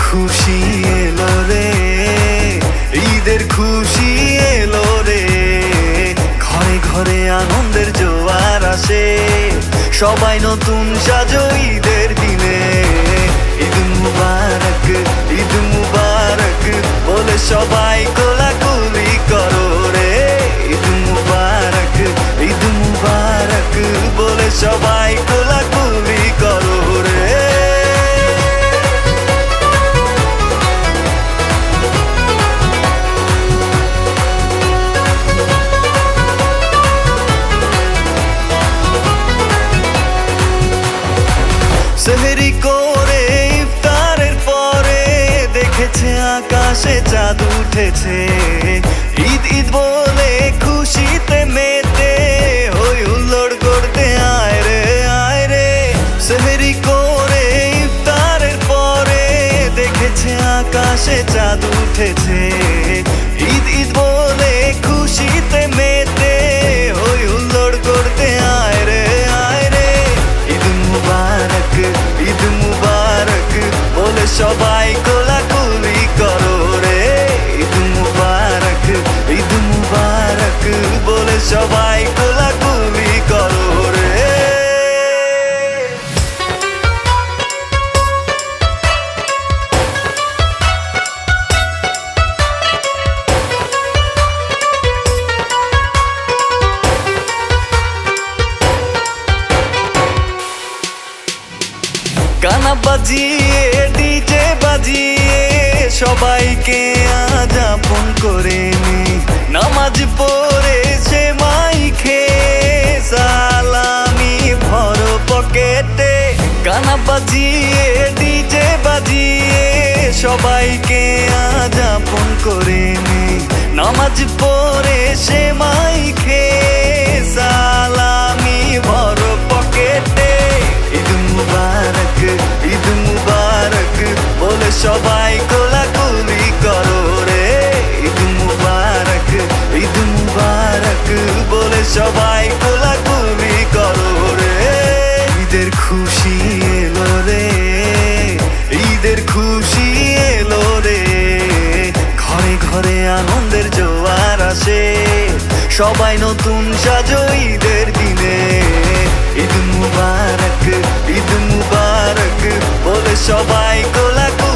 খুশি এলো রে, ঈদের খুশি এলো রে। ঘরে ঘরে আনন্দের জোয়ার আসে, সবাই নতুন সাজো ঈদের দিনে। ঈদ মুবারক, ঈদ মুবারক বলে সবাই কোলাকুলি করো রে। ঈদ মুবারক, ঈদ মুবারক বলে সবাই কোলাকুলি করো রে। সেহরি করে ইফতারের পরে দেখেছে আকাশে চাঁদ উঠেছে। ঈদ ঈদ বলে খুশিতে মেতে হই হুল্লোড় করতে আয় রে, আয় রে। সেহরি করে ইফতারের পরে দেখেছে আকাশে চাঁদ উঠেছে। ঈদ ঈদ বলে খুশিতে মেতে হই হুল্লোড় করতে আয় রে, আয় রে। ঈদ মুবারক, ঈদ মুবারক বলে সবাই কোলাকুলি করো রে। ঈদ মুবারক, ঈদ মুবারক বলে সবাই কোলাকুলি করো রে। গানা বাজিয়ে ডিজে বাজিয়ে সবাইকে আজ আপন করে নে। নামাজ পড়ে সে মাই খেয়ে সালামি ভরো পকেটে। গানা বাজিয়ে ডিজে বাজিয়ে সবাইকে আজ আপন করে নে। নামাজ পড়ে সে মাই খেয়ে সালামি ভরো পকেটে। ঈদ মুবারক, ঈদ মুবারক বলে সবাই কোলাকুলি করো রে। ঈদ মুবারক, ঈদ মুবারক বলে সবাই কোলাকুলি করো রে। ঈদের খুশি এলো রে, ঈদের খুশি এলো রে। ঘরে ঘরে আনন্দের জোয়ার আসে, সবাই নতুন সাজো ঈদের দিনে। ঈদ মুবারক, ঈদ মুবারক বলে সবাই কোলাকুলি